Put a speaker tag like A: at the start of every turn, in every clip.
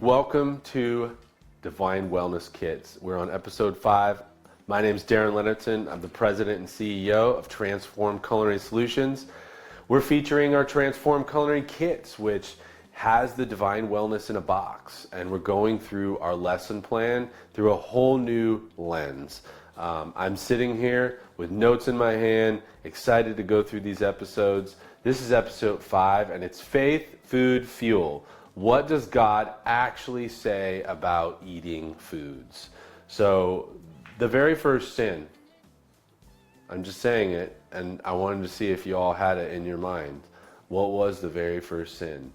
A: Welcome to Divine Wellness Kids. We're on episode 5. My name is Darin Leonardson. I'm the president and CEO of Transform Culinary Solutions. We're featuring our Transform Culinary Kits, which has the divine wellness in a box. And we're going through our lesson plan through a whole new lens. I'm sitting here with notes in my hand, excited to go through these episodes. This is episode 5, and it's Faith, Food, Fuel. What does God actually say about eating foods? So the very first sin, I'm just saying it, and I wanted to see if you all had it in your mind. What was the very first sin?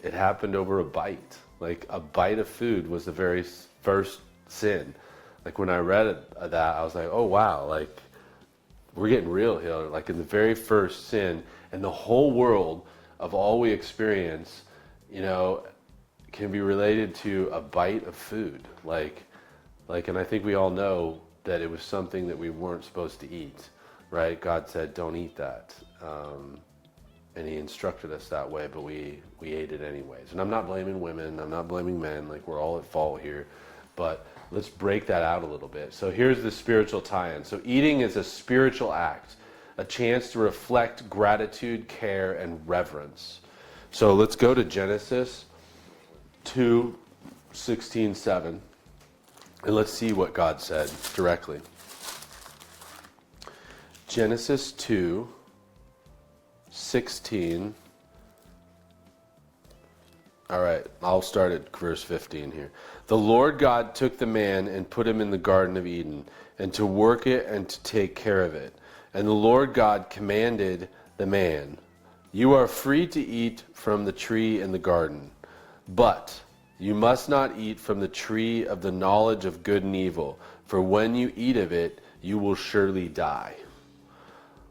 A: It happened over a bite. Like a bite of food was the very first sin. Like when I read that, I was like, oh wow, like we're getting real here. Like in the very first sin, and the whole world of all we experience, you know, can be related to a bite of food. Like, and I think we all know that it was something that we weren't supposed to eat, right? God said, don't eat that. And he instructed us that way, but we ate it anyways. And I'm not blaming women, I'm not blaming men, like we're all at fault here, but let's break that out a little bit. So here's the spiritual tie-in. So eating is a spiritual act, a chance to reflect gratitude, care, and reverence. So let's go to Genesis 2:16-7, and let's see what God said directly. Genesis 2:16. All right, I'll start at verse 15 here. The Lord God took the man and put him in the Garden of Eden, and to work it and to take care of it. And the Lord God commanded the man, you are free to eat from the tree in the garden, but you must not eat from the tree of the knowledge of good and evil, for when you eat of it, you will surely die.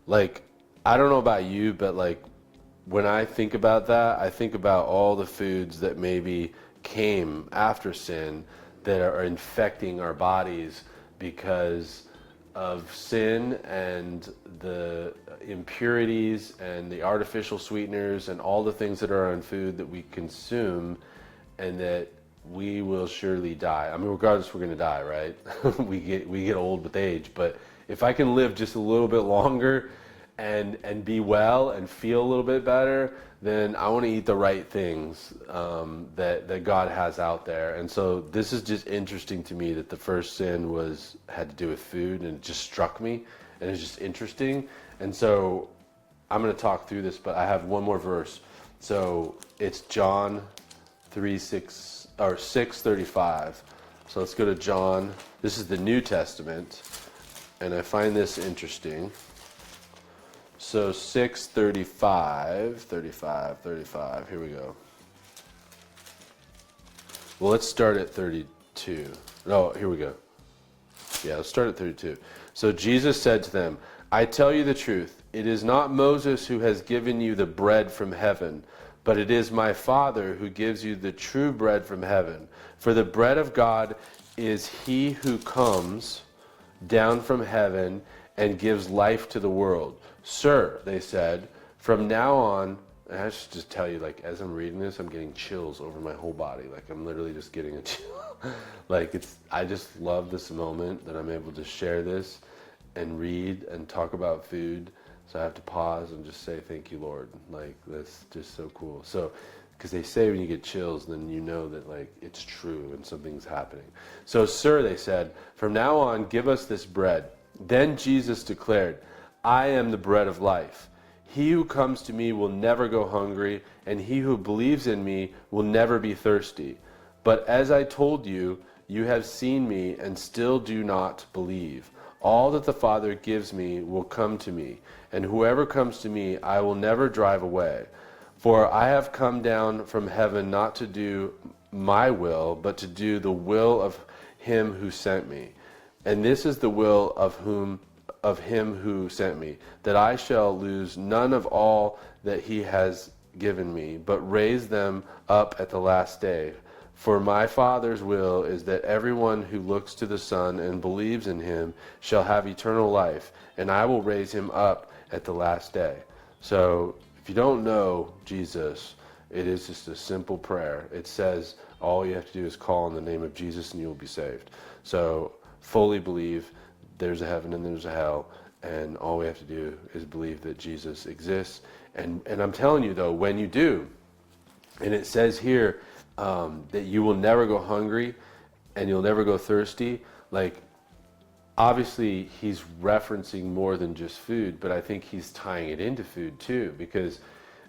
A: Like, I don't know about you, but like, when I think about that, I think about all the foods that maybe came after sin that are infecting our bodies because of sin and the impurities and the artificial sweeteners and all the things that are on food that we consume, and that we will surely die. I mean, regardless, we're going to die, right? we get old with age, but if I can live just a little bit longer and be well and feel a little bit better, then I want to eat the right things that God has out there. And so this is just interesting to me that the first sin had to do with food, and it just struck me, and it's just interesting. And so I'm going to talk through this, but I have one more verse. So it's John 6:35. So let's go to John. This is the New Testament, and I find this interesting. So 6:35, here we go. Well, let's start at 32. No, here we go. Yeah, let's start at 32. So Jesus said to them, I tell you the truth, it is not Moses who has given you the bread from heaven, but it is my Father who gives you the true bread from heaven. For the bread of God is he who comes down from heaven and gives life to the world. Sir, they said, from now on, and I should just tell you, like, as I'm reading this, I'm getting chills over my whole body. Like, I'm literally just getting a chill. Like, I just love this moment that I'm able to share this and read and talk about food. So I have to pause and just say, thank you, Lord. Like, that's just so cool. So, because they say when you get chills, then you know that, like, it's true and something's happening. So, sir, they said, from now on, give us this bread. Then Jesus declared, I am the bread of life. He who comes to me will never go hungry, and he who believes in me will never be thirsty. But as I told you, you have seen me and still do not believe. All that the Father gives me will come to me, and whoever comes to me I will never drive away. For I have come down from heaven not to do my will, but to do the will of him who sent me. And this is the will of him who sent me, that I shall lose none of all that he has given me, but raise them up at the last day. For my Father's will is that everyone who looks to the Son and believes in him shall have eternal life, and I will raise him up at the last day. So if you don't know Jesus, It is just a simple prayer. It says all you have to do is call on the name of Jesus and you will be saved. So fully believe there's a heaven and there's a hell, and all we have to do is believe that Jesus exists. And I'm telling you though, when you do, and it says here that you will never go hungry and you'll never go thirsty, like obviously he's referencing more than just food, but I think he's tying it into food too, because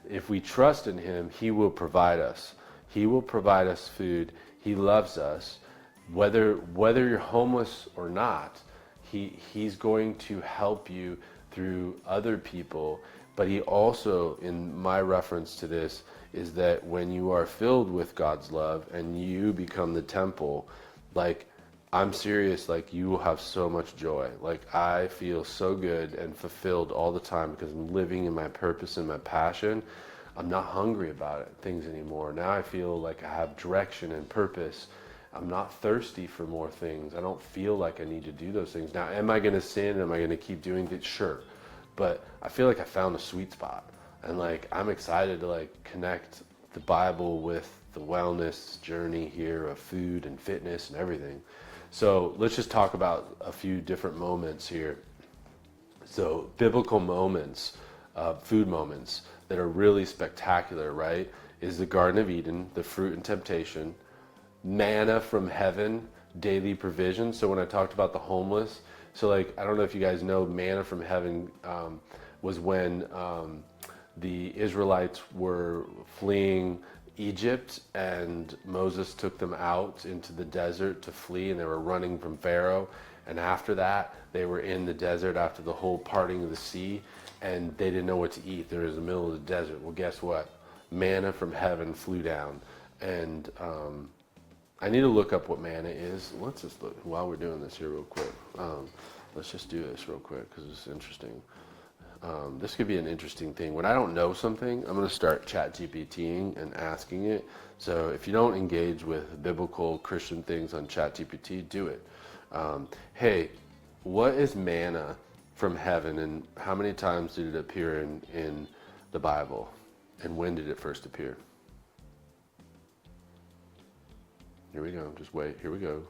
A: if we trust in him, he will provide us. He will provide us food. He loves us. Whether you're homeless or not, he's going to help you through other people. But he also, in my reference to this, is that when you are filled with God's love and you become the temple, like, I'm serious, like, you will have so much joy. Like, I feel so good and fulfilled all the time because I'm living in my purpose and my passion. I'm not hungry about things anymore. Now I feel like I have direction and purpose. I'm not thirsty for more things. I don't feel like I need to do those things. Now, am I going to sin? Am I going to keep doing it? Sure. But I feel like I found a sweet spot. And like, I'm excited to like connect the Bible with the wellness journey here of food and fitness and everything. So let's just talk about a few different moments here. So biblical moments, food moments that are really spectacular, right? Is the Garden of Eden, the fruit and temptation, manna from heaven, daily provision. So when I talked about the homeless, so like, I don't know if you guys know, manna from heaven was when the Israelites were fleeing Egypt and Moses took them out into the desert to flee, and they were running from Pharaoh. And after that, they were in the desert after the whole parting of the sea, and they didn't know what to eat. They were in the middle of the desert. Well, guess what? Manna from heaven flew down. And I need to look up what manna is. Let's just look while we're doing this here real quick. Let's just do this real quick because it's interesting. This could be an interesting thing. When I don't know something, I'm going to start ChatGPTing and asking it. So if you don't engage with biblical Christian things on ChatGPT, do it. Hey, what is manna from heaven, and how many times did it appear in the Bible? And when did it first appear? Here we go. Just wait. Here we go.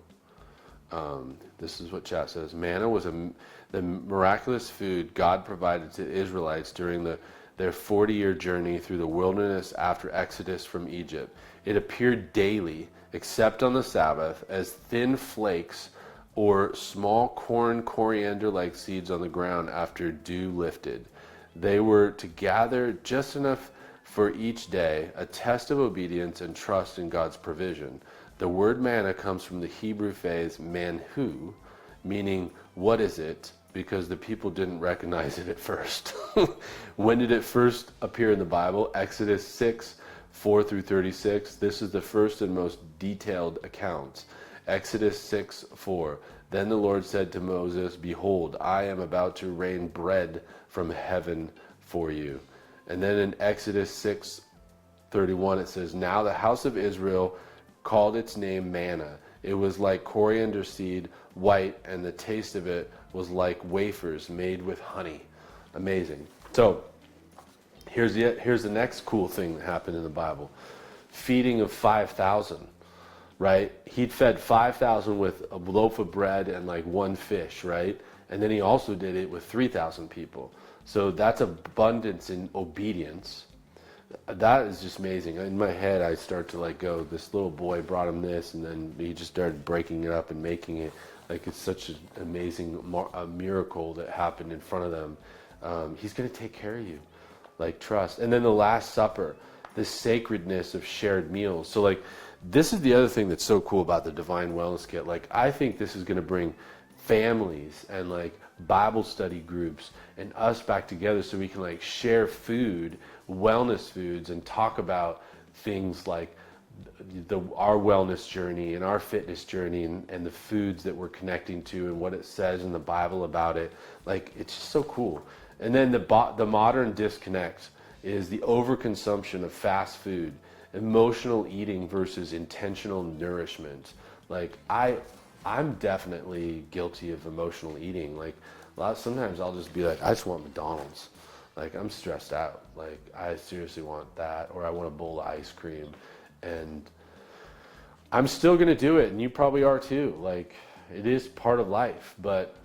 A: This is what chat says. Manna was the miraculous food God provided to the Israelites during their 40-year journey through the wilderness after Exodus from Egypt. It appeared daily, except on the Sabbath, as thin flakes or small coriander-like seeds on the ground after dew lifted. They were to gather just enough for each day, a test of obedience and trust in God's provision. The word manna comes from the Hebrew phrase manhu, meaning what is it? Because the people didn't recognize it at first. When did it first appear in the Bible? Exodus 6, 4 through 36. This is the first and most detailed account. Exodus 6, 4. Then the Lord said to Moses, "Behold, I am about to rain bread from heaven for you." And then in Exodus 6, 31, it says, "Now the house of Israel called its name manna. It was like coriander seed, white, and the taste of it was like wafers made with honey." Amazing. So here's the next cool thing that happened in the Bible. Feeding of 5,000, right? He'd fed 5,000 with a loaf of bread and like one fish, right? And then he also did it with 3,000 people. So that's abundance in obedience. That is just amazing. In my head, I start to like go, this little boy brought him this, and then he just started breaking it up and making it. Like, it's such an amazing miracle that happened in front of them. He's going to take care of you. Like, trust. And then the Last Supper, the sacredness of shared meals. So like, this is the other thing that's so cool about the Divine Wellness Kit. Like, I think this is going to bring families and like Bible study groups and us back together so we can like share food, wellness foods, and talk about things like our wellness journey and our fitness journey and the foods that we're connecting to and what it says in the Bible about it. Like, it's just so cool. And then the modern disconnect is the overconsumption of fast food, emotional eating versus intentional nourishment. Like, I'm definitely guilty of emotional eating. Like, sometimes I'll just be like, I just want McDonald's. like I'm stressed out. Like I seriously want that, or I want a bowl of ice cream, and I'm still gonna do it, and you probably are too. Like it is part of life, but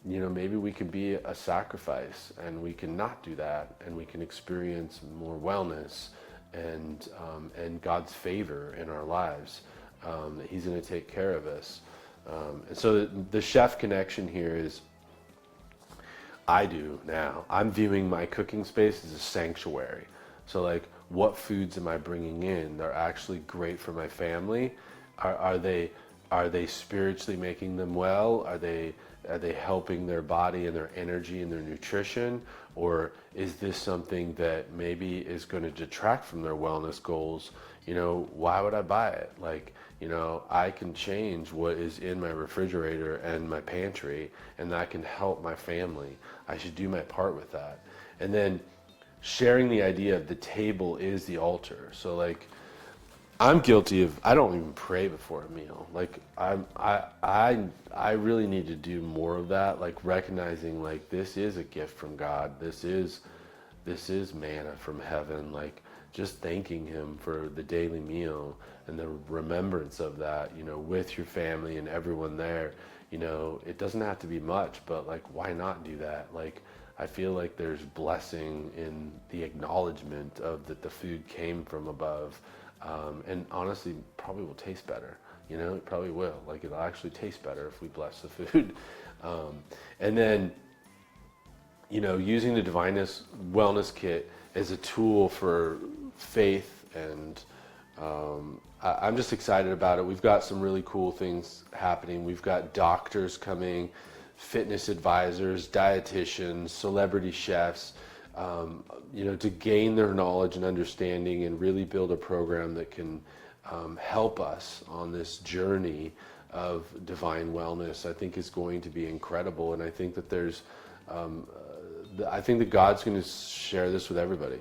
A: you know, maybe we can be a sacrifice, and we can not do that, and we can experience more wellness and God's favor in our lives. That He's going to take care of us. And so the chef connection here is, I do now. I'm viewing my cooking space as a sanctuary. So like, what foods am I bringing in? They're actually great for my family. Are they spiritually making them well? Are they helping their body and their energy and their nutrition? Or is this something that maybe is going to detract from their wellness goals? You know, why would I buy it? Like, you know, I can change what is in my refrigerator and my pantry, and that can help my family. I should do my part with that. And then sharing the idea of the table is the altar. So like, I'm guilty of, I don't even pray before a meal. Like I really need to do more of that. Like recognizing like this is a gift from God. This is manna from heaven. Like just thanking Him for the daily meal and the remembrance of that, you know, with your family and everyone there. You know, it doesn't have to be much, but like, why not do that? Like, I feel like there's blessing in the acknowledgement of that the food came from above. And honestly, probably will taste better. You know, it probably will. Like, it'll actually taste better if we bless the food. And then, you know, using the Divineness Wellness Kit as a tool for faith, and I'm just excited about it. We've got some really cool things happening. We've got doctors coming, fitness advisors, dietitians, celebrity chefs, you know, to gain their knowledge and understanding and really build a program that can help us on this journey of divine wellness. I think is going to be incredible, and I think that there's, I think that God's going to share this with everybody.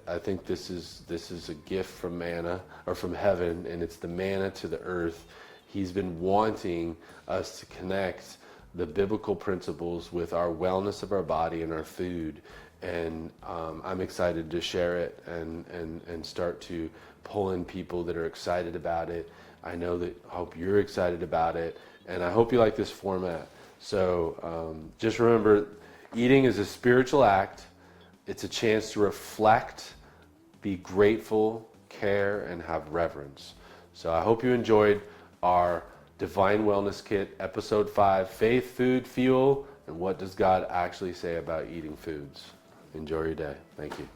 A: I think this is a gift from manna, or from heaven, and it's the manna to the earth. He's been wanting us to connect the biblical principles with our wellness of our body and our food. And I'm excited to share it and start to pull in people that are excited about it. I know that, I hope you're excited about it, and I hope you like this format. So just remember, eating is a spiritual act. It's a chance to reflect, be grateful, care, and have reverence. So I hope you enjoyed our Divine Wellness Kit, Episode 5, Faith, Food, Fuel, and what does God actually say about eating foods. Enjoy your day. Thank you.